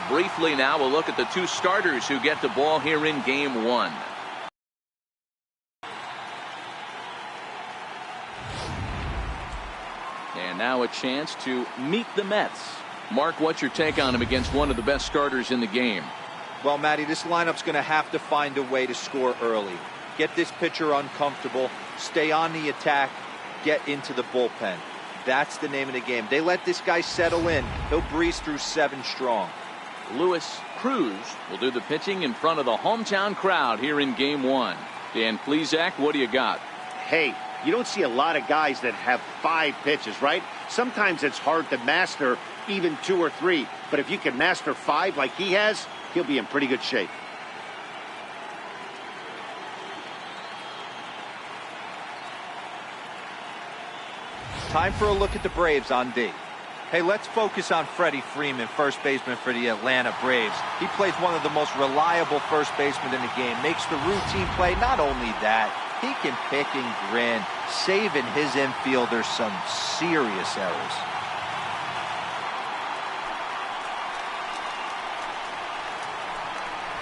Briefly now, we'll look at the two starters who get the ball here in game one. And now a chance to meet the Mets. Mark, what's your take on him against one of the best starters in the game? Well, Matty, this lineup's going to have to find a way to score early. Get this pitcher uncomfortable, stay on the attack, get into the bullpen. That's the name of the game. They let this guy settle in. He'll breeze through 7 strong. Luis Cruz will do the pitching in front of the hometown crowd here in game one. Dan Plesac, what do you got? Hey, you don't see a lot of guys that have 5 pitches, right? Sometimes it's hard to master even 2 or 3. But if you can master 5 like he has, he'll be in pretty good shape. Time for a look at the Braves on D. Hey, let's focus on Freddie Freeman, first baseman for the Atlanta Braves. He plays one of the most reliable first basemen in the game, makes the routine play. Not only that, he can pick and grin, saving his infielders some serious errors.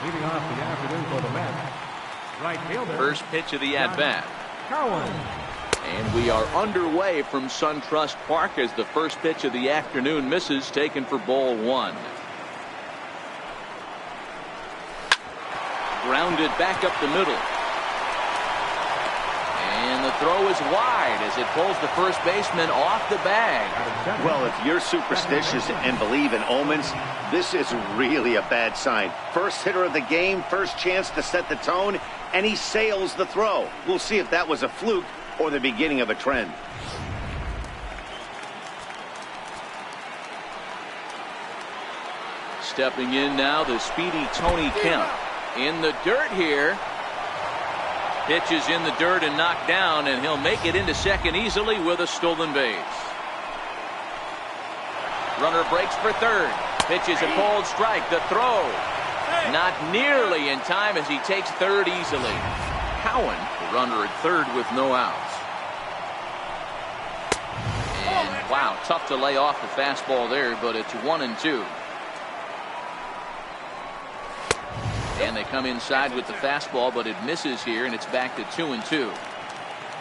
Leading off the afternoon for the Mets, right fielder. First pitch of the at-bat. And we are underway from SunTrust Park as the first pitch of the afternoon misses, taken for ball 1. Grounded back up the middle. And the throw is wide as it pulls the first baseman off the bag. Well, if you're superstitious and believe in omens, this is really a bad sign. First hitter of the game, first chance to set the tone, and he sails the throw. We'll see if that was a fluke or the beginning of a trend. Stepping in now, the speedy Tony Kemp. In the dirt here. Pitch is in the dirt and knocked down, and he'll make it into second easily with a stolen base. Runner breaks for third. Pitch is a cold strike. The throw not nearly in time as he takes third easily. Cowan, the runner at third with no outs. And wow, tough to lay off the fastball there, but it's 1-2. And they come inside with the fastball, but it misses here, and it's back to 2-2.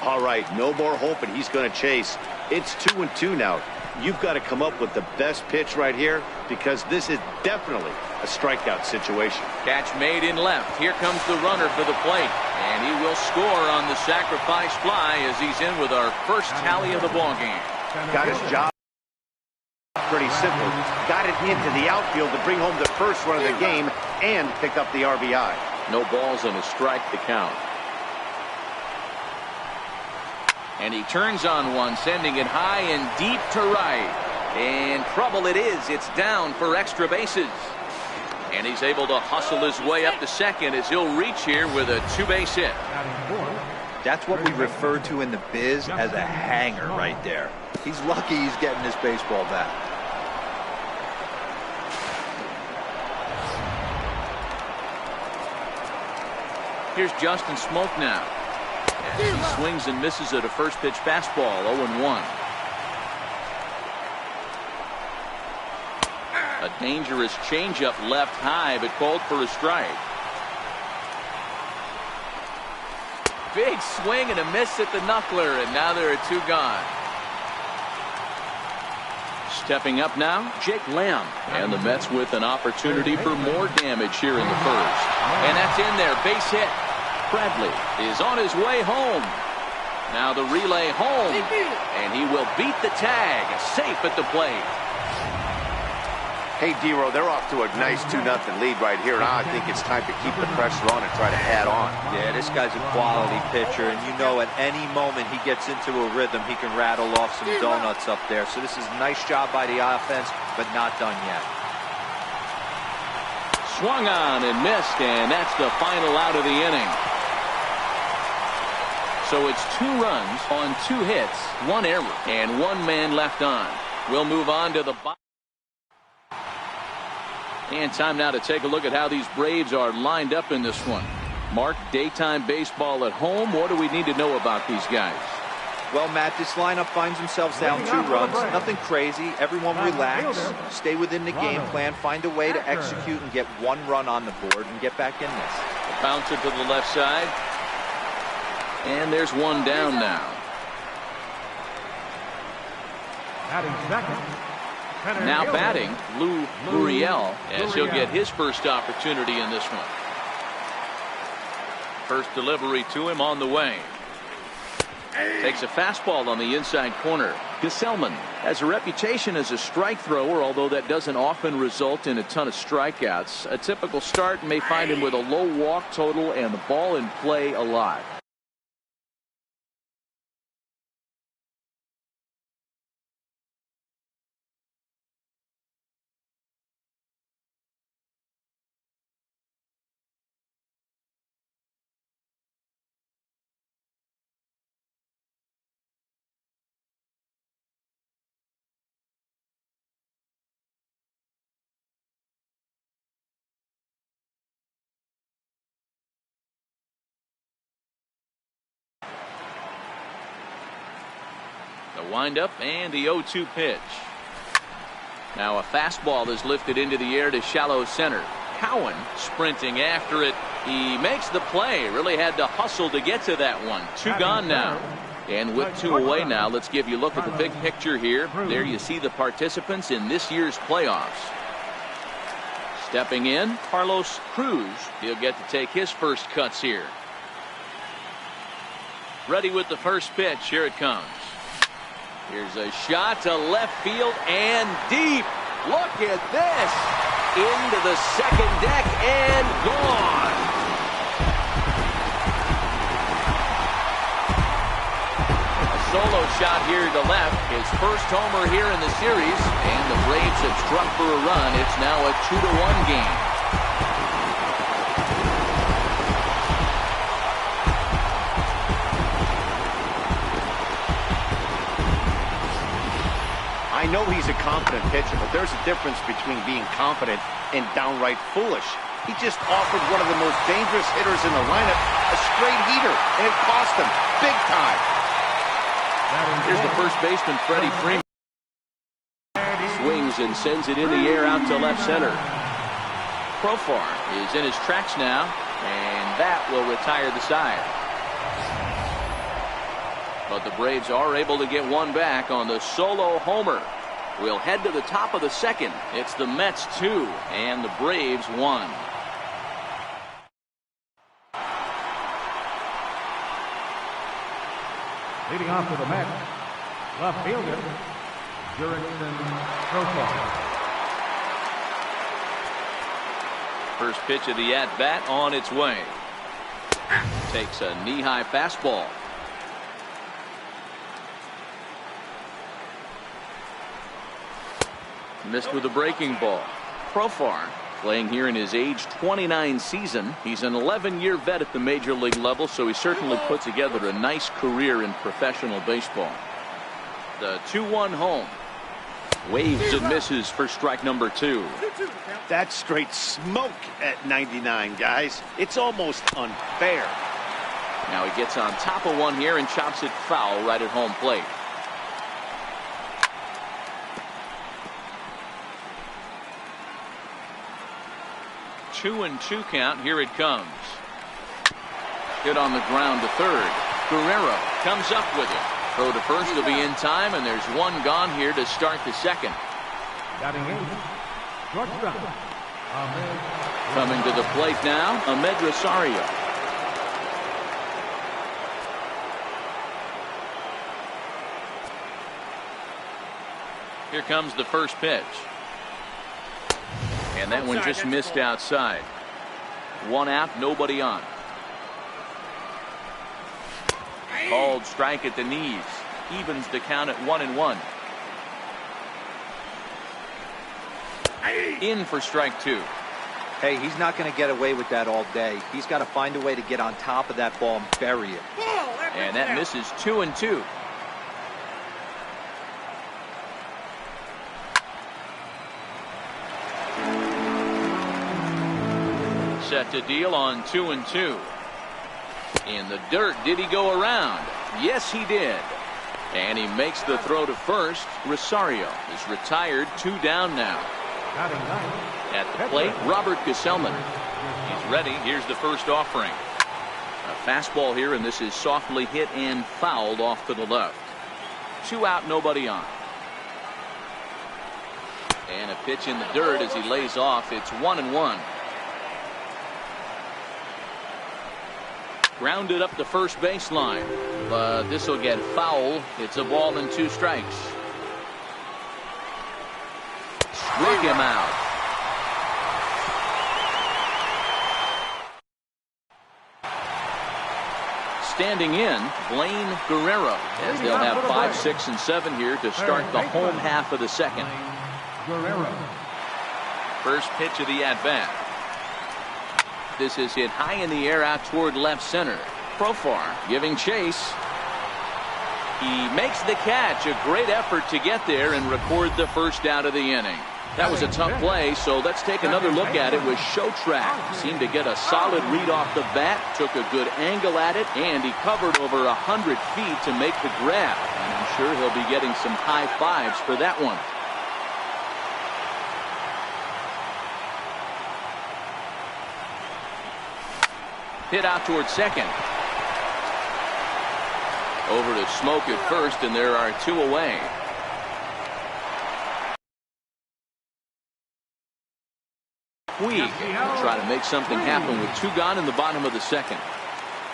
All right, no more hope, and he's going to chase. It's 2-2 now. You've got to come up with the best pitch right here, because this is definitely a strikeout situation. Catch made in left. Here comes the runner for the plate, and he will score on the sacrifice fly as he's in with our first tally of the ballgame. Got his job pretty simple. Got it into the outfield to bring home the first run of the game and pick up the RBI. No balls and a strike to count. And he turns on one, sending it high and deep to right. And trouble it is. It's down for extra bases. And he's able to hustle his way up to second as he'll reach here with a 2-base hit. That's what we refer to in the biz as a hanger right there. He's lucky he's getting this baseball back. Here's Justin Smoke now. As he swings and misses at a first pitch fastball, 0-1. A dangerous changeup left high, but called for a strike. Big swing and a miss at the knuckler, and now there are 2 gone. Stepping up now, Jake Lamb. And the Mets with an opportunity for more damage here in the first. And that's in there, base hit. Bradley is on his way home. Now the relay home, and he will beat the tag, safe at the plate. Hey, D-Row, they're off to a nice 2-0 lead right here. Now I think it's time to keep the pressure on and try to add on. Yeah, this guy's a quality pitcher, and you know at any moment he gets into a rhythm, he can rattle off some donuts up there. So this is a nice job by the offense, but not done yet. Swung on and missed, and that's the final out of the inning. So it's 2 runs on 2 hits, 1 error, and 1 man left on. We'll move on to the bottom. And time now to take a look at how these Braves are lined up in this one. Mark, daytime baseball at home. What do we need to know about these guys? Well, Matt, this lineup finds themselves down 2 runs. Nothing crazy. Everyone relax. Stay within the game plan. Find a way to execute and get 1 run on the board and get back in this. Bouncer to the left side. And there's 1 down now. Now batting, Lou Gurriel, as he'll get his first opportunity in this one. First delivery to him on the way. Takes a fastball on the inside corner. Gesellman has a reputation as a strike thrower, although that doesn't often result in a ton of strikeouts. A typical start may find him with a low walk total and the ball in play a lot. The windup and the 0-2 pitch. Now a fastball is lifted into the air to shallow center. Cowan sprinting after it. He makes the play. Really had to hustle to get to that one. 2 gone now. And with 2 away now, let's give you a look at the big picture here. There you see the participants in this year's playoffs. Stepping in, Carlos Cruz. He'll get to take his first cuts here. Ready with the first pitch. Here it comes. Here's a shot to left field and deep. Look at this. Into the second deck and gone. A solo shot here to left. His first homer here in the series. And the Braves have struck for a run. It's now a 2-1 game. I know he's a confident pitcher, but there's a difference between being confident and downright foolish. He just offered one of the most dangerous hitters in the lineup a straight heater, and it cost him big time. Here's the first baseman, Freddie Freeman. Swings and sends it in the air out to left center. Profar is in his tracks now, and that will retire the side. But the Braves are able to get 1 back on the solo homer. We'll head to the top of the second. It's the Mets 2 and the Braves 1. Leading off for the Mets, left fielder, Profar. First pitch of the at-bat on its way. Takes a knee-high fastball. Missed with a breaking ball. Profar playing here in his age 29 season. He's an 11-year vet at the major league level, so he certainly put together a nice career in professional baseball. The 2-1 home. Waves and misses for strike number 2. That's straight smoke at 99, guys. It's almost unfair. Now he gets on top of one here and chops it foul right at home plate. Two and 2 count. Here it comes. Hit on the ground to third. Guerrero comes up with it. Throw to first will be in time, and there's 1 gone here to start the second. Coming to the plate now, Ahmed Rosario. Here comes the first pitch. And that one just missed outside. 1 out, nobody on. Called strike at the knees. Evens the count at 1-1. In for strike 2. Hey, he's not going to get away with that all day. He's got to find a way to get on top of that ball and bury it. And that misses. 2-2. Set to deal on 2-2. In the dirt, did he go around? Yes, he did. And he makes the throw to first. Rosario is retired, 2 down now. At the plate, Robert Gesellman. He's ready. Here's the first offering. A fastball here, and this is softly hit and fouled off to the left. 2 out, nobody on. And a pitch in the dirt as he lays off. It's 1-1. Grounded up the first baseline, but this will get foul. It's a ball and 2 strikes. Struck him out. Standing in, Blaine Guerrero, as they'll have 5, 6, and 7 here to start the home half of the second. First pitch of the at-bat. This is hit high in the air out toward left center. Profar giving chase. He makes the catch. A great effort to get there and record the first out of the inning. That was a tough play, so let's take another look at it with Showtrack. Seemed to get a solid read off the bat, took a good angle at it, and he covered over 100 feet to make the grab. And I'm sure he'll be getting some high fives for that one. Hit out towards second. Over to Smoke at first, and there are 2 away. Puig try to make something happen with 2 gone in the bottom of the second.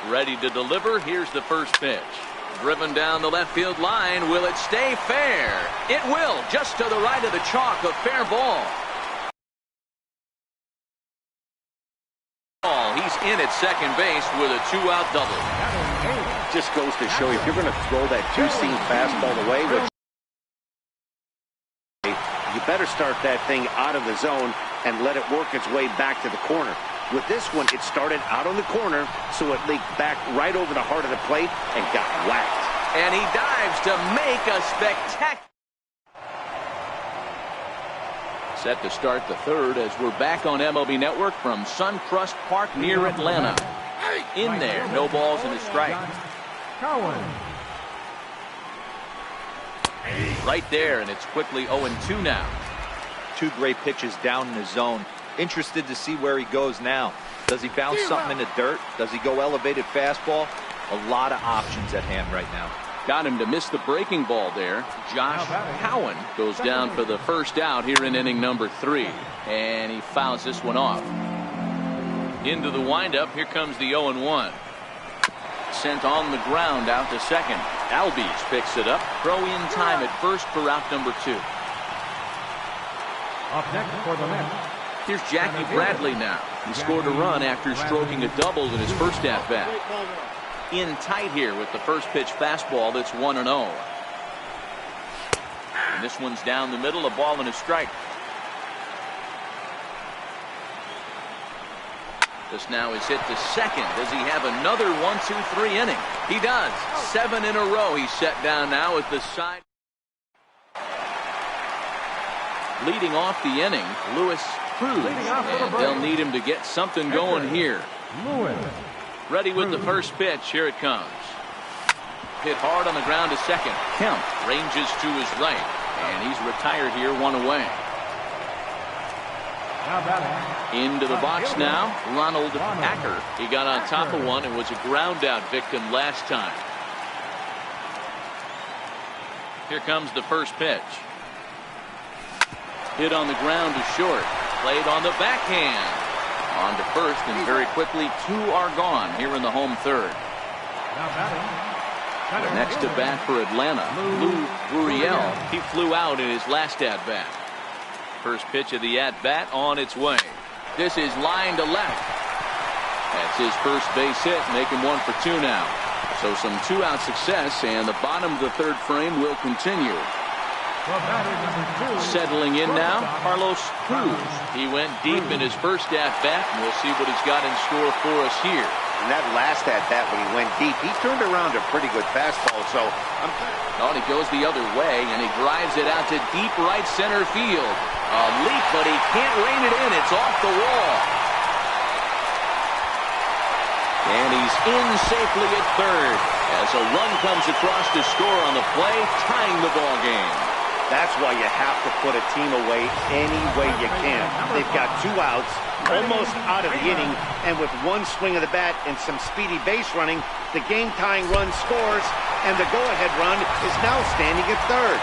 Ready to deliver. Here's the first pitch. Driven down the left field line. Will it stay fair? It will. Just to the right of the chalk. A fair ball. He's in at second base with a 2-out double. Just goes to show you, if you're going to throw that 2-seam fastball away, which you better start that thing out of the zone and let it work its way back to the corner. With this one, it started out on the corner, so it leaked back right over the heart of the plate and got whacked. And he dives to make a spectacular. Set to start the third as we're back on MLB Network from Suncrest Park near Atlanta. In there, no balls and a strike. Right there, and it's quickly 0-2 now. 2 great pitches down in the zone. Interested to see where he goes now. Does he bounce something in the dirt? Does he go elevated fastball? A lot of options at hand right now. Got him to miss the breaking ball there. Josh Cowan goes down for the first out here in inning number 3. And he fouls this one off. Into the windup. Here comes the 0-1. Sent on the ground out to second. Albies picks it up. Throw in time at first for out number 2. Up next for the Mets. Here's Jackie Bradley now. He scored a run after stroking a double in his first at-bat. In tight here with the first pitch fastball that's 1-0. And this one's down the middle, a ball and a strike. This now is hit to second. Does he have another 1-2-3 inning? He does. 7 in a row. He's set down now at the side. Leading off the inning, Lewis Cruz. And they'll need him to get something going here. Ready with the first pitch. Here it comes. Hit hard on the ground to second. Kemp ranges to his right. And he's retired here, 1 away. Into the box now, Ronald Acker. He got on top of one and was a ground out victim last time. Here comes the first pitch. Hit on the ground to short. Played on the backhand. On to first, and very quickly 2 are gone here in the home third. Next to bat for Atlanta, Lou Gurriel. He flew out in his last at bat. First pitch of the at bat on its way. This is line to left. That's his first base hit, making 1 for 2 now. So some 2-out success, and the bottom of the third frame will continue. Settling in now, Carlos Cruz. He went deep in his first at-bat, and we'll see what he's got in store for us here. And that last at-bat when he went deep, he turned around a pretty good fastball, so Oh, he goes the other way, and he drives it out to deep right center field. A leap, but he can't rein it in. It's off the wall. And he's in safely at third. As a run comes across to score on the play, tying the ball game. That's why you have to put a team away any way you can. They've got 2 outs, almost out of the inning, and with one swing of the bat and some speedy base running, the game-tying run scores, and the go-ahead run is now standing at third.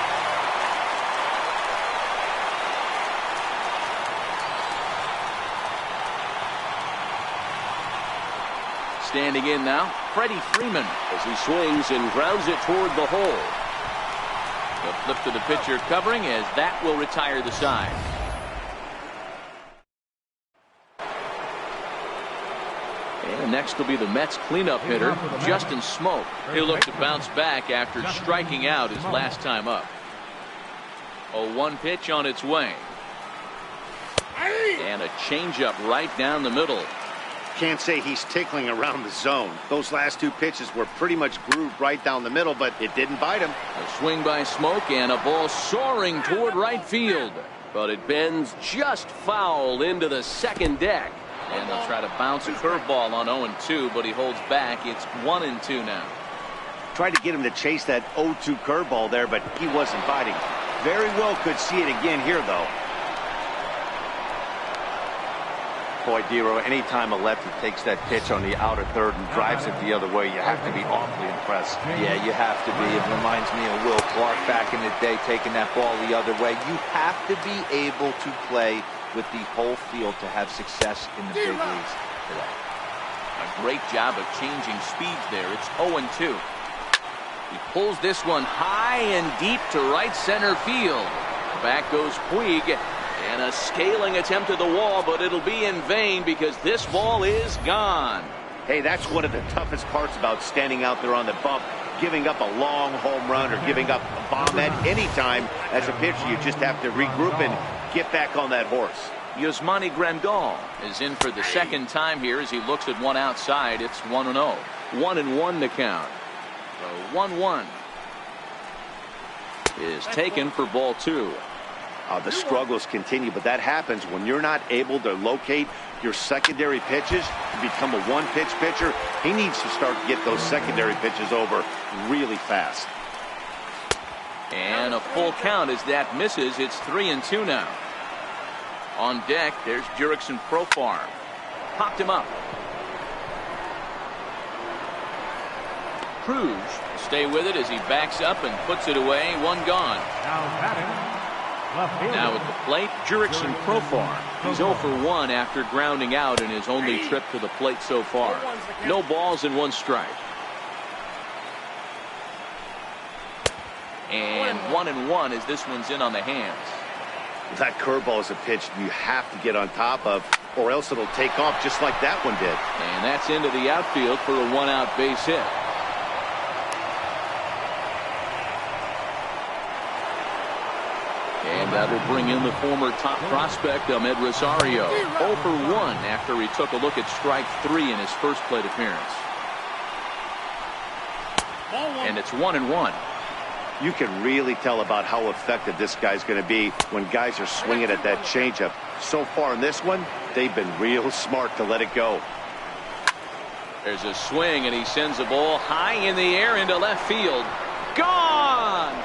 Standing in now, Freddie Freeman as he swings and grounds it toward the hole. The flip to the pitcher covering as that will retire the side. And next will be the Mets cleanup hitter, Justin Smoke. He'll look to bounce back after striking out his last time up. A 1 pitch on its way. And a changeup right down the middle. Can't say he's tickling around the zone. Those last 2 pitches were pretty much grooved right down the middle, but it didn't bite him. A swing by Smoke and a ball soaring toward right field. But it bends just foul into the second deck. And they'll try to bounce a curveball on 0-2, but he holds back. It's 1-2 now. Tried to get him to chase that 0-2 curveball there, but he wasn't biting. Very well could see it again here, though. Boy, Dero, anytime a lefty takes that pitch on the outer third and drives it the other way, you have to be awfully impressed. Yeah, you have to be. It reminds me of Will Clark back in the day taking that ball the other way. You have to be able to play with the whole field to have success in the big leagues today. A great job of changing speeds there. It's 0-2. He pulls this one high and deep to right center field. Back goes Puig. And a scaling attempt at the wall, but it'll be in vain because this ball is gone. Hey, that's one of the toughest parts about standing out there on the bump. Giving up a long home run or giving up a bomb at any time. As a pitcher, you just have to regroup and get back on that horse. Yasmani Grandal is in for the second time here as he looks at one outside. It's 1-0. 1-1 to count. So 1-1 is taken for ball 2. The struggles continue, but that happens when you're not able to locate your secondary pitches to become a 1-pitch pitcher. He needs to start to get those secondary pitches over really fast. And a full count as that misses. It's 3-2 now. On deck, there's Jurickson Profar. Popped him up. Cruz will stay with it as he backs up and puts it away. 1 gone. Now at the plate, Jurickson Profar. He's 0 for 1 after grounding out in his only trip to the plate so far. No balls and 1 strike. And 1-1 as this one's in on the hands. That curveball is a pitch you have to get on top of, or else it'll take off just like that one did. And that's into the outfield for a 1-out base hit. And that'll bring in the former top prospect, Ahmed Rosario. 0 for 1 after he took a look at strike 3 in his first plate appearance. And it's 1-1. You can really tell about how effective this guy's going to be when guys are swinging at that changeup. So far in this one, they've been real smart to let it go. There's a swing, and he sends the ball high in the air into left field. Gone!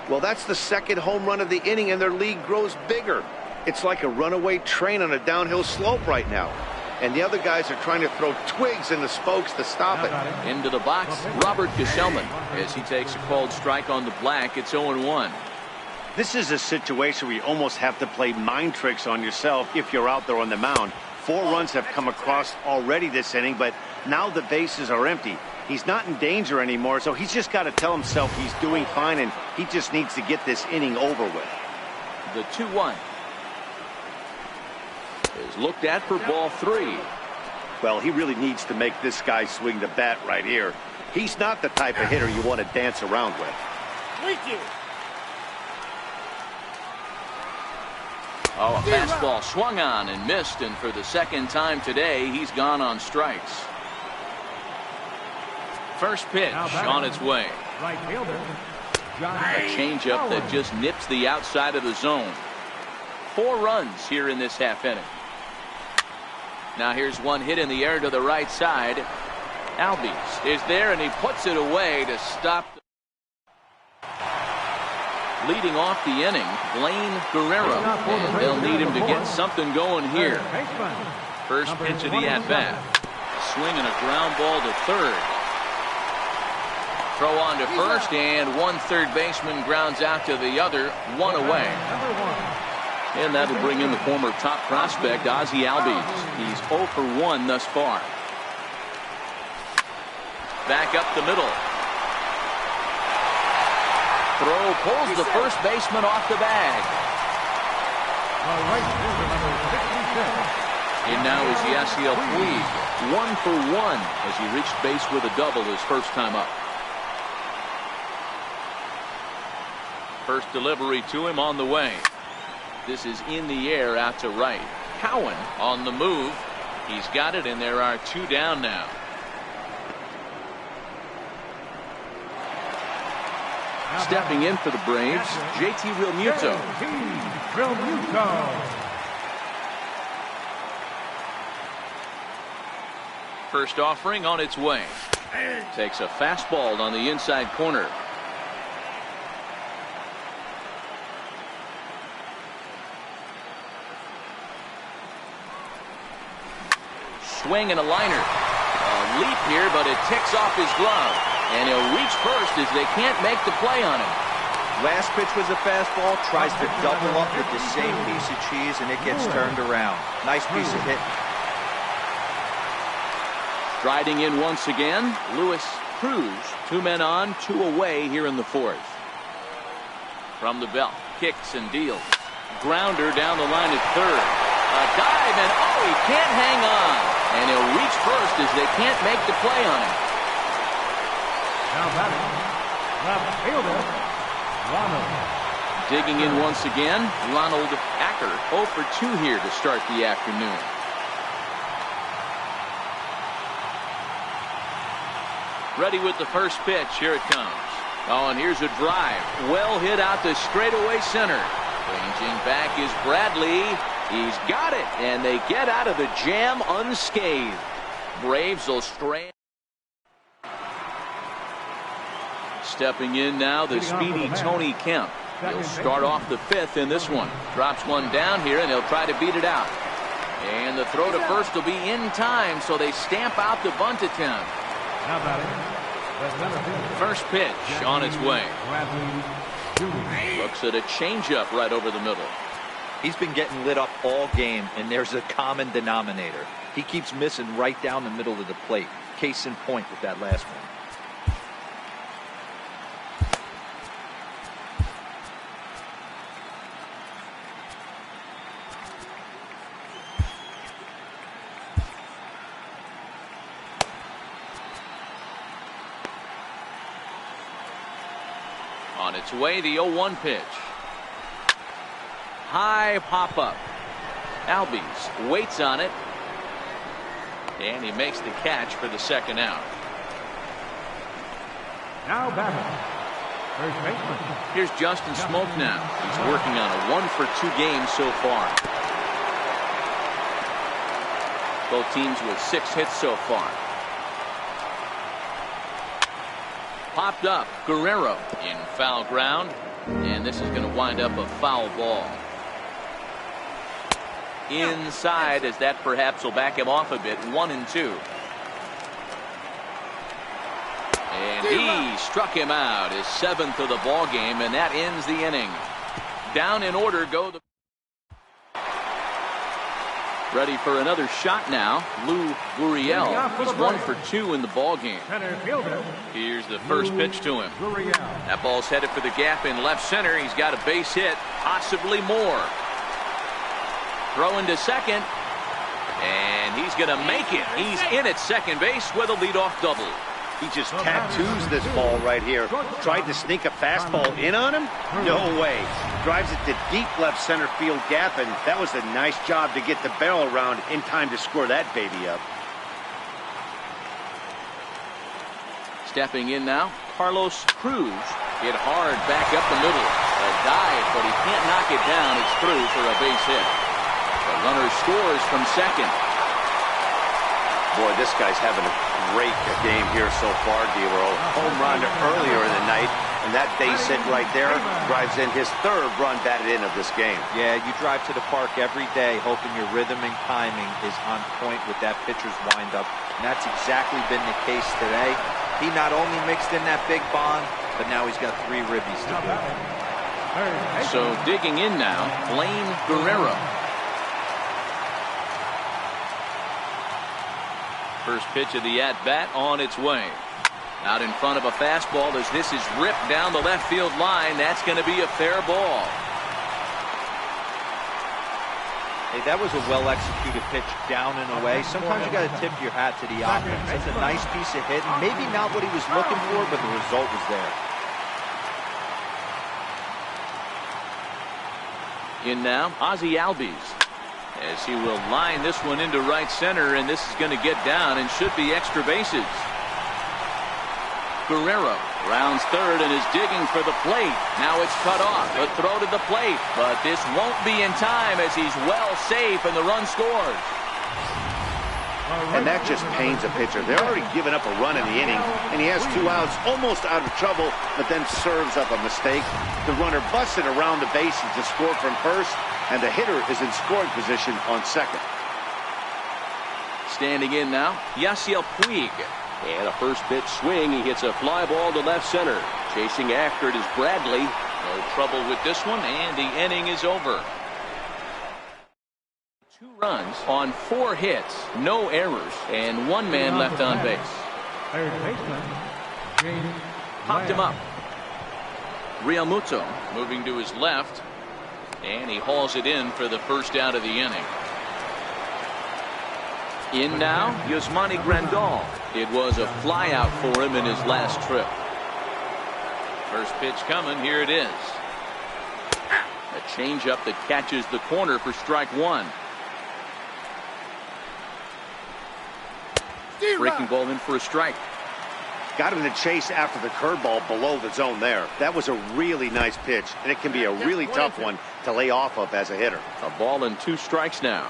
Well, that's the second home run of the inning, and their lead grows bigger. It's like a runaway train on a downhill slope right now. And the other guys are trying to throw twigs in the spokes to stop it. Into the box, Robert Gesellman, as he takes a called strike on the black. It's 0-1. This is a situation where you almost have to play mind tricks on yourself if you're out there on the mound. 4 runs have come across already this inning, but now the bases are empty. He's not in danger anymore, so he's just got to tell himself he's doing fine, and he just needs to get this inning over with. The 2-1 is looked at for ball 3. Well, he really needs to make this guy swing the bat right here. He's not the type of hitter you want to dance around with. Thank you. Oh, a fastball swung on and missed, and for the second time today, he's gone on strikes. First pitch on its way. Right fielder. A changeup that just nips the outside of the zone. 4 runs here in this half inning. Now here's one hit in the air to the right side. Albies is there, and he puts it away to stop. Leading off the inning, Blaine Guerrero, and they'll need him to get something going here. First pitch of the at-bat. Swing and a ground ball to third. Throw on to first, and one third baseman grounds out to the other, one away. And that'll bring in the former top prospect, Ozzie Albies. He's 0 for 1 thus far. Back up the middle. Throw pulls the first baseman off the bag. And now is Yasiel Puig, 1 for 1 as he reached base with a double his first time up. First delivery to him on the way. This is in the air out to right. Cowan on the move. He's got it, and there are 2 down now. Stepping in for the Braves, JT Realmuto. First offering on its way. Takes a fastball on the inside corner. Swing and a liner. A leap here, but it ticks off his glove. And he'll reach first as they can't make the play on him. Last pitch was a fastball. Tries to double up with the same piece of cheese, and it gets turned around. Nice piece of hit. Striding in once again, Luis Cruz. 2 men on, 2 away here in the 4th. From the belt, kicks and deals. Grounder down the line at third. A dive, and oh, he can't hang on. And he'll reach first as they can't make the play on him. Now batting, left fielder, Ronald. Digging in once again, Ronald Acker, 0 for 2 here to start the afternoon. Ready with the first pitch. Here it comes. Oh, and here's a drive. Well hit out to straightaway center. Ranging back is Bradley. He's got it, and they get out of the jam unscathed. Braves will strand. Stepping in now, the speedy Tony Kemp. He'll start off the 5th in this one. Drops one down here, and he'll try to beat it out. And the throw to first will be in time, so they stamp out the bunt attempt. First pitch on its way. Looks at a changeup right over the middle. He's been getting lit up all game, and there's a common denominator. He keeps missing right down the middle of the plate. Case in point with that last one. On its way, the 0-1 pitch. High pop-up. Albies waits on it. And he makes the catch for the second out. Now batting, first baseman. Here's Justin Smoke now. He's working on a 1 for 2 game so far. Both teams with 6 hits so far. Popped up. Guerrero in foul ground. And this is going to wind up a foul ball. Inside, as that perhaps will back him off a bit. 1-2. And he struck him out, his 7th of the ball game, and that ends the inning. Down in order go the. Ready for another shot now. Lou Gurriel. He's 1 for 2 in the ball game. Here's the first pitch to him. That ball's headed for the gap in left center. He's got a base hit, possibly more. Throwing to second, and he's going to make it. He's in at second base with a leadoff double. He just tattoos this ball right here. Tried to sneak a fastball in on him? No way. Drives it to deep left center field gap, and that was a nice job to get the barrel around in time to score that baby up. Stepping in now, Carlos Cruz. Hit hard back up the middle. A dive, but he can't knock it down. It's through for a base hit. The runner scores from second. Boy, this guy's having a great game here so far, D-Row. Home run earlier in the night, and that base hit right there drives in his third run batted in of this game. Yeah, you drive to the park every day hoping your rhythm and timing is on point with that pitcher's windup, and that's exactly been the case today. He not only mixed in that big bond, but now he's got 3 ribbies to boot. So digging in now, Blaine Guerrero. First pitch of the at-bat on its way. Out in front of a fastball as this is ripped down the left field line. That's going to be a fair ball. Hey, that was a well-executed pitch down and away. Sometimes you got to tip your hat to the offense. That's a nice piece of hitting. Maybe not what he was looking for, but the result was there. In now, Ozzie Albies, as he will line this one into right center, and this is going to get down and should be extra bases. Guerrero rounds third and is digging for the plate. Now it's cut off. A throw to the plate, but this won't be in time as he's well safe and the run scores. And that just pains a pitcher. They're already giving up a run in the inning, and he has 2 outs, almost out of trouble, but then serves up a mistake. The runner busted around the bases to score from first, and the hitter is in scoring position on second. Standing in now, Yasiel Puig. And a first pitch swing. He hits a fly ball to left center. Chasing after it is Bradley. No trouble with this one, and the inning is over. 2 runs on 4 hits, no errors, and 1 man left on base. Third baseman, James Popped him up. Real Muto moving to his left, and he hauls it in for the first out of the inning. In now, Yasmani Grandal. It was a flyout for him in his last trip. First pitch coming. Here it is. A changeup that catches the corner for strike 1. Breaking ball in for a strike. Got him to chase after the curveball below the zone there. That was a really nice pitch, and it can be a really tough one to lay off of as a hitter. A ball and 2 strikes now.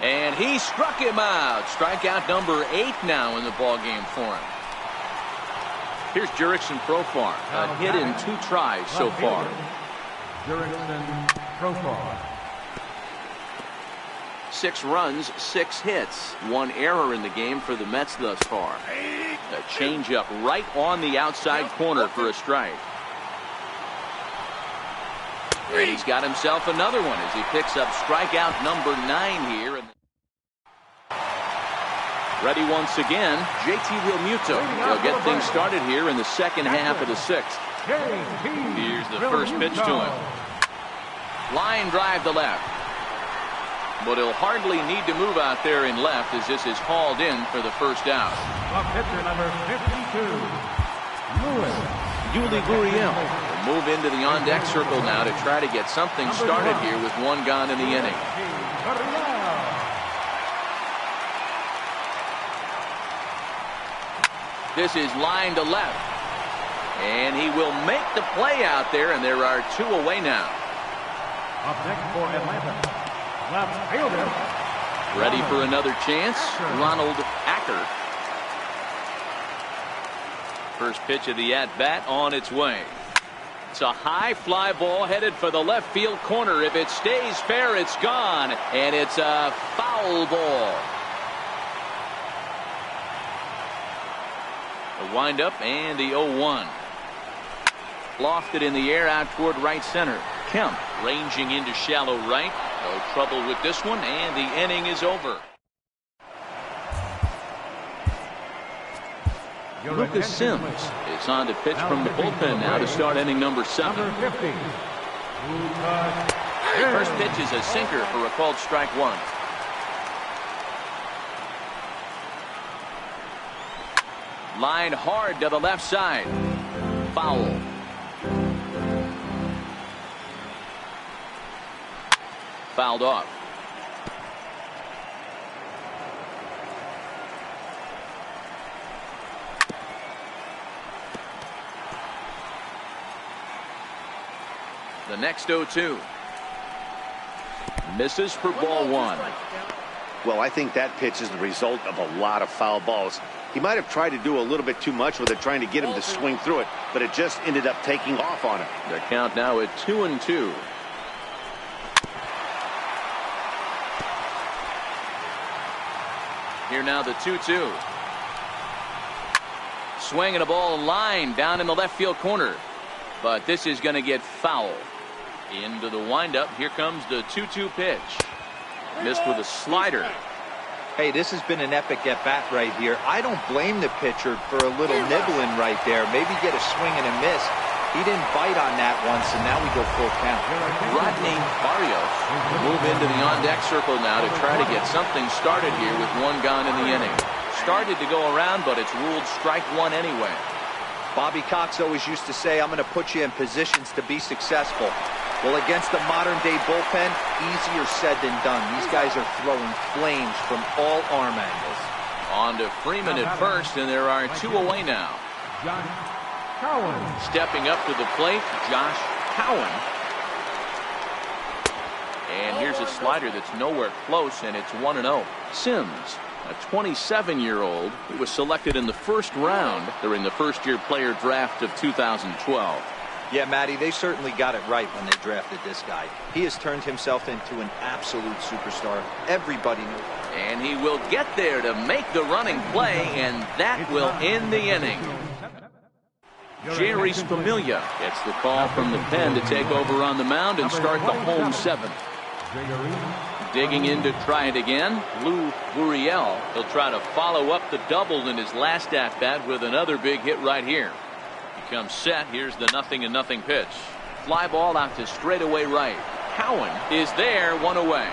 And he struck him out. Strikeout number 8 now in the ball game for him. Here's Jurickson Profar. A hit in 2 tries so far. Jurickson Profar. 6 runs, 6 hits. 1 error in the game for the Mets thus far. A changeup right on the outside corner for a strike. And he's got himself another one as he picks up strikeout number 9 here. Ready once again, JT Realmuto. He'll get things started here in the second half of the 6th. Here's the first pitch to him. Line drive to left. But he'll hardly need to move out there in left as this is hauled in for the first out. Pitcher number 52, Lewis. Yuli Gurriel will move into the on-deck circle now to try to get something started here with 1 gone in the inning. This is line to left. And he will make the play out there, and there are 2 away now. Up next for Atlanta, left fielder. Ready for another chance, Ronald Acker. First pitch of the at-bat on its way. It's a high fly ball headed for the left field corner. If it stays fair, it's gone, and it's a foul ball. The windup and the 0-1. Lofted in the air out toward right center. Kemp ranging into shallow right. No trouble with this one, and the inning is over. Lucas Sims is on to pitch from the bullpen now to start inning number 7. Number 50, First pitch is a sinker for a called strike 1. Line hard to the left side. Foul. Fouled off. The next 0-2. Misses for ball 1. Well, I think that pitch is the result of a lot of foul balls. He might have tried to do a little bit too much with it, trying to get him to swing through it, but it just ended up taking off on him. The count now at 2-2. Here now the 2-2. Swinging a ball line down in the left field corner. But this is going to get foul. Into the windup. Here comes the 2-2 pitch. Missed with a slider. Hey, this has been an epic at-bat right here. I don't blame the pitcher for a little nibbling right there. Maybe get a swing and a miss. He didn't bite on that once, and now we go full count. Rodney Barrios will move into the on-deck circle now to try to get something started here with one gone in the inning. Started to go around, but it's ruled strike one anyway. Bobby Cox always used to say, I'm going to put you in positions to be successful. Well, against the modern-day bullpen, easier said than done. These guys are throwing flames from all arm angles. On to Freeman at first, and there are two away now. Stepping up to the plate, Josh Cowan. And here's a slider that's nowhere close, and it's 1-0. Sims, a 27-year-old who was selected in the first round during the first-year player draft of 2012. Yeah, Matty, they certainly got it right when they drafted this guy. He has turned himself into an absolute superstar. Everybody knows. And he will get there to make the running play, and that will end the inning. Jerry Familia gets the call from the pen to take over on the mound and start the home seventh. Digging in to try it again, Lou Gurriel. He'll try to follow up the double in his last at-bat with another big hit right here. He comes set. Here's the 0-0 pitch. Fly ball out to straightaway right. Cowan is there, one away.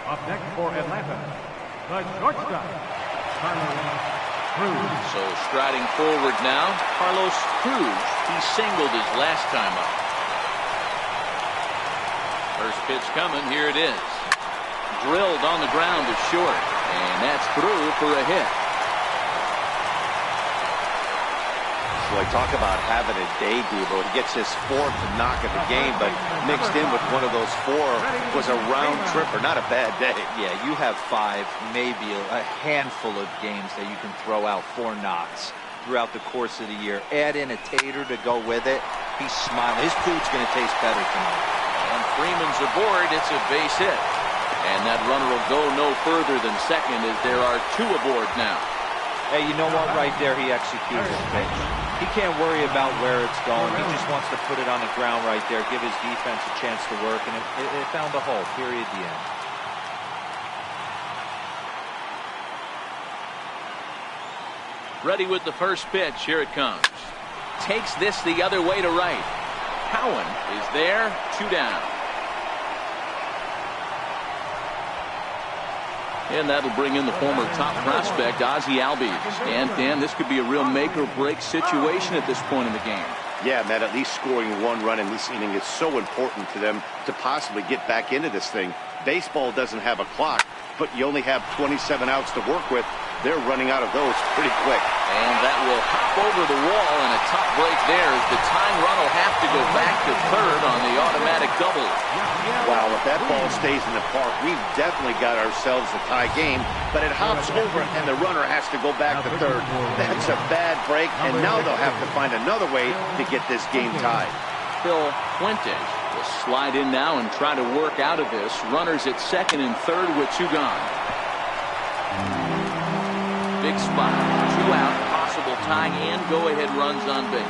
Up next for Atlanta, the shortstop, Carlos Cruz. So striding forward now, Carlos Cruz. He singled his last time up. First pitch coming. Here it is. Drilled on the ground to short, and that's through for a hit. So I talk about having a day, Devo. He gets his fourth knock at the game, but mixed in with one of those four was a round tripper. Not a bad day. Yeah, you have five, maybe a handful of games that you can throw out 4 knocks throughout the course of the year. Add in a tater to go with it. He's smiling. His food's going to taste better tonight. And Freeman's aboard. It's a base hit. And that runner will go no further than second as there are 2 aboard now. Hey, you know what? Right there, he executed his pitch. He can't worry about where it's going. He just wants to put it on the ground right there, give his defense a chance to work, and it found a hole. Period. The end. Ready with the first pitch. Here it comes. Takes this the other way to right. Cowan is there. 2 down. And that'll bring in the former top prospect, Ozzie Albies. And, Dan, this could be a real make-or-break situation at this point in the game. Yeah, Matt, at least scoring 1 run in this inning is so important to them to possibly get back into this thing. Baseball doesn't have a clock, but you only have 27 outs to work with. They're running out of those pretty quick. And that will hop over the wall, and a tough break there as the tying run will have to go back to third on the automatic double. Wow, if that ball stays in the park, we've definitely got ourselves a tie game, but it hops over and the runner has to go back to third. That's a bad break, and now they'll have to find another way to get this game tied. Phil Fuentes will slide in now and try to work out of this. Runners at second and third with 2 gone. Big spot, 2 out, possible tie and go-ahead runs on base.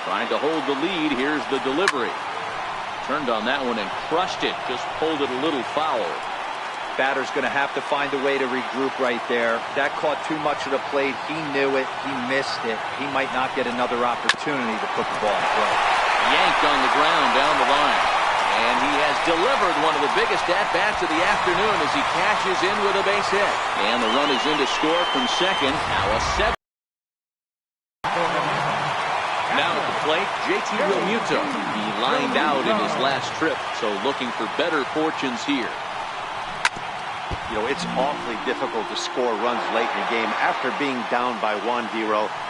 Trying to hold the lead. Here's the delivery. Turned on that one and crushed it. Just pulled it a little foul. Batter's going to have to find a way to regroup right there. That caught too much of the plate. He knew it. He missed it. He might not get another opportunity to put the ball in play. Yanked on the ground down the line. And he has delivered one of the biggest at-bats of the afternoon as he cashes in with a base hit. And the run is in to score from second. Now a 7. Now at the plate, JT Realmuto. He lined out in his last trip, so looking for better fortunes here. You know, it's awfully difficult to score runs late in the game. After being down by 1-0,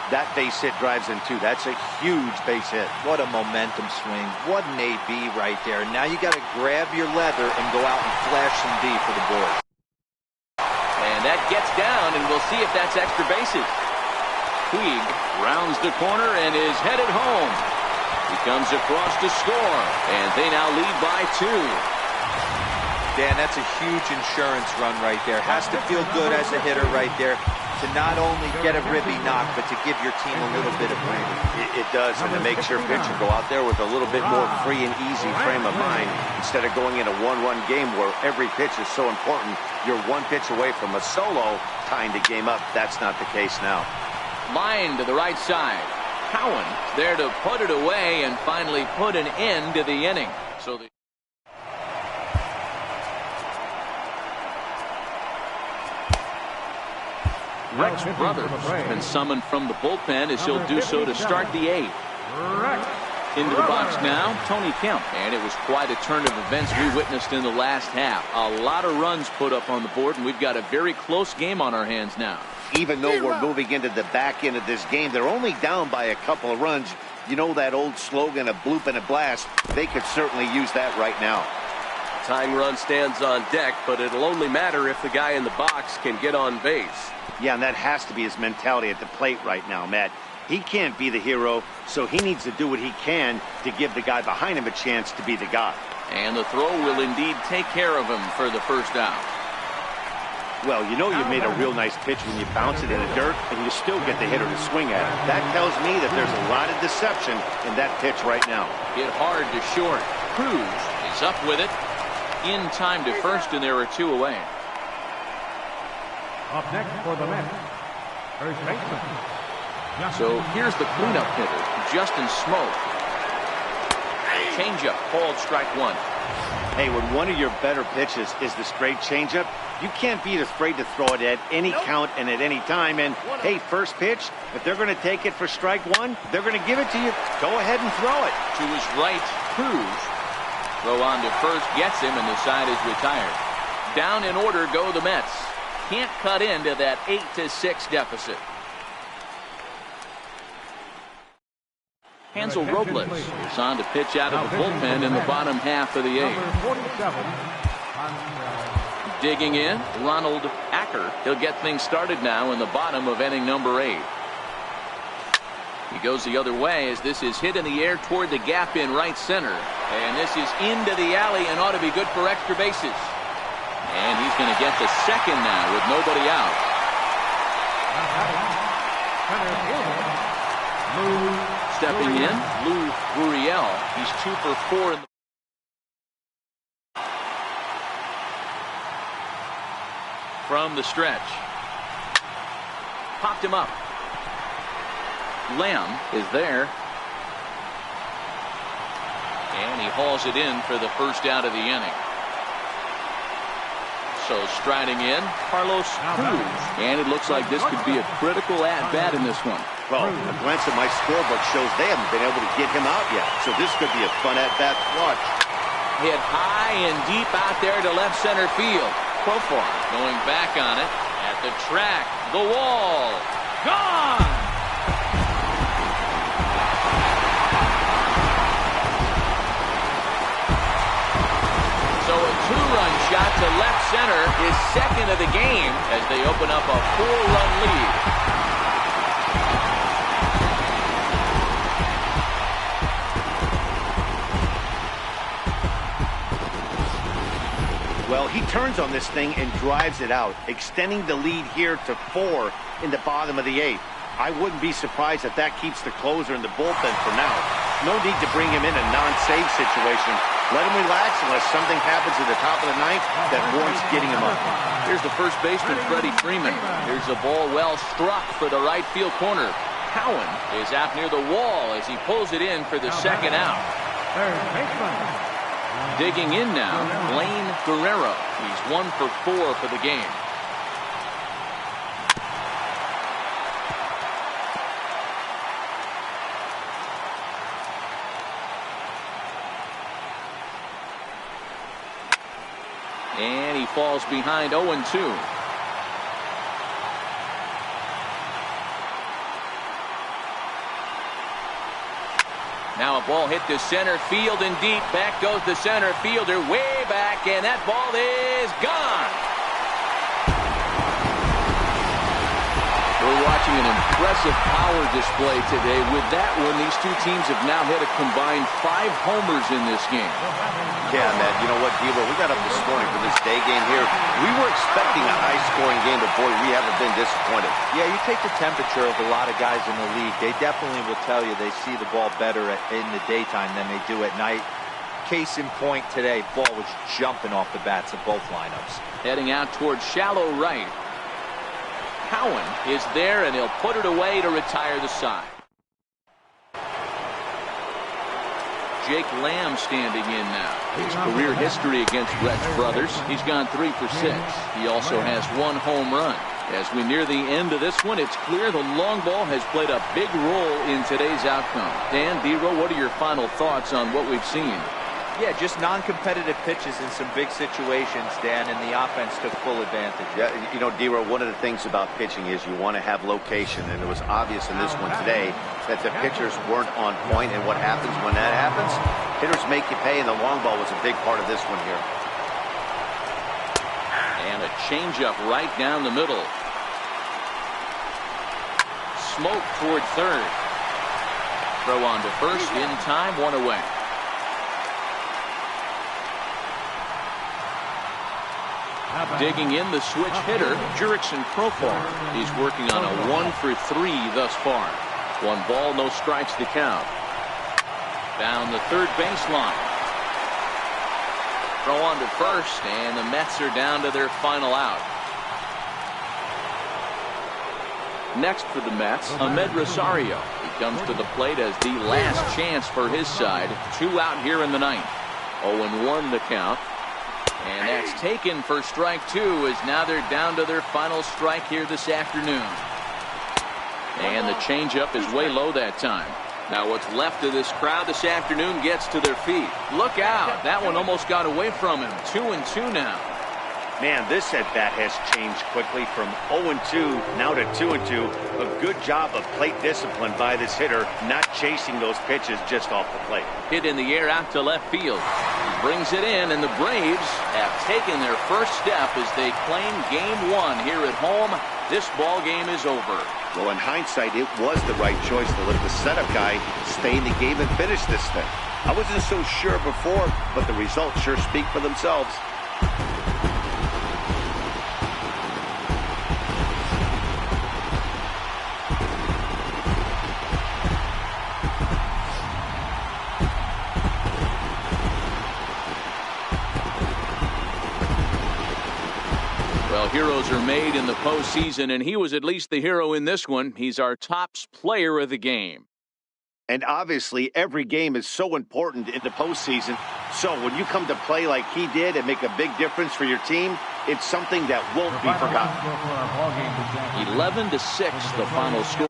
that base hit drives in 2. That's a huge base hit. What a momentum swing. What an AB right there. Now you got to grab your leather and go out and flash some D for the board. And that gets down, and we'll see if that's extra bases. Puig rounds the corner and is headed home. He comes across to score, and they now lead by 2. Dan, that's a huge insurance run right there. Has to feel good as a hitter right there to not only get a ribby knock, but to give your team a little bit of breathing. It does, and it makes your pitcher go out there with a little bit more free and easy frame of mind instead of going in a one-run game where every pitch is so important. You're one pitch away from a solo, tying the game up. That's not the case now. Line to the right side. Cowan there to put it away and finally put an end to the inning. So the Rex Brothers has been summoned from the bullpen as he'll do so to start the 8th. Into the box now, Tony Kemp. And it was quite a turn of events we witnessed in the last half. A lot of runs put up on the board, and we've got a very close game on our hands now. Even though we're moving into the back end of this game, they're only down by a couple of runs. You know that old slogan, a bloop and a blast? They could certainly use that right now. Tying run stands on deck, but it'll only matter if the guy in the box can get on base. Yeah, and that has to be his mentality at the plate right now, Matt. He can't be the hero, so he needs to do what he can to give the guy behind him a chance to be the guy. And the throw will indeed take care of him for the first out. Well, you know you made a real nice pitch when you bounce it in the dirt and you still get the hitter to swing at it. That tells me that there's a lot of deception in that pitch right now. Hit hard to short. Cruz is up with it. In time to first, and there are 2 away. Up next for the Mets, first baseman. So here's the cleanup hitter, Justin Smoke. Changeup, called strike 1. Hey, when one of your better pitches is the straight changeup, you can't be afraid to throw it at any count and at any time. And, hey, first pitch, if they're going to take it for strike 1, they're going to give it to you. Go ahead and throw it. To his right, Cruz. Throw on to first, gets him, and the side is retired. Down in order go the Mets. Can't cut into that 8-6 deficit. Hansel Robles is on to pitch out of the bullpen in the bottom half of the 8th. Digging in, Ronald Acker. He'll get things started now in the bottom of inning number 8. He goes the other way as this is hit in the air toward the gap in right center. And this is into the alley and ought to be good for extra bases. And he's going to get to second now with nobody out. Stepping in, Lou Gurriel. He's 2 for 4 in the from the stretch. Popped him up. Lamb is there. And he hauls it in for the first out of the inning. So striding in, Carlos Cruz. And it looks like this could be a critical at-bat in this one. Well, a glance at my scorebook shows they haven't been able to get him out yet. So this could be a fun at-bat to watch. Hit high and deep out there to left center field. Profar going back on it at the track. The wall. Gone! So a 2-run shot to left center is second of the game as they open up a 4-run lead. Well, he turns on this thing and drives it out, extending the lead here to 4 in the bottom of the 8th. I wouldn't be surprised if that keeps the closer in the bullpen for now. No need to bring him in a non-save situation. Let him relax unless something happens at the top of the 9th that warrants getting him up. Here's the first baseman, Freddie Freeman. Here's a ball well struck for the right field corner. Cowan is out near the wall as he pulls it in for the second out. Third baseman. Digging in now, Blaine Guerrero. He's 1 for 4 for the game. And he falls behind 0-2. Now a ball hit to center field and deep. Back goes the center fielder way back, and that ball is gone. We're watching an impressive power display today. With that one, these two teams have now hit a combined 5 homers in this game. Yeah, man. You know what, Devo? We got up this morning for this day game here. We were expecting a high-scoring game, but boy, we haven't been disappointed. Yeah, you take the temperature of a lot of guys in the league. They definitely will tell you they see the ball better in the daytime than they do at night. Case in point today, ball was jumping off the bats of both lineups. Heading out towards shallow right. Cowan is there, and he'll put it away to retire the side. Jake Lamb standing in now. His career history against Brett's brothers, he's gone 3 for 6. He also has 1 home run. As we near the end of this one, it's clear the long ball has played a big role in today's outcome. Dan, D-Row, what are your final thoughts on what we've seen? Yeah, just non-competitive pitches in some big situations, Dan, and the offense took full advantage. Yeah, you know, D-Row, one of the things about pitching is you want to have location, and it was obvious in this one today that the pitchers weren't on point, and what happens when that happens? Hitters make you pay, and the long ball was a big part of this one here. And a changeup right down the middle. Smoke toward third. Throw on to first in time, 1 away. Digging in the switch hitter, Jurickson Profar. He's working on a 1 for 3 thus far. 1 ball, no strikes to count. Down the third baseline. Throw on to first, and the Mets are down to their final out. Next for the Mets, Ahmed Rosario. He comes to the plate as the last chance for his side. 2 out here in the 9th. 0-1 the count. And that's taken for strike 2, as now they're down to their final strike here this afternoon. And the changeup is way low that time. Now what's left of this crowd this afternoon gets to their feet. Look out. That one almost got away from him. 2-2 now. Man, this at-bat has changed quickly from 0-2 now to 2-2. A good job of plate discipline by this hitter, not chasing those pitches just off the plate. Hit in the air out to left field. He brings it in, and the Braves have taken their first step as they claim Game 1 here at home. This ball game is over. Well, in hindsight, it was the right choice to let the setup guy stay in the game and finish this thing. I wasn't so sure before, but the results sure speak for themselves. Well, heroes are made in the postseason, and he was at least the hero in this one. He's our top player of the game. And obviously, every game is so important in the postseason. So when you come to play like he did and make a big difference for your team, it's something that won't be forgotten. 11-6, the final score.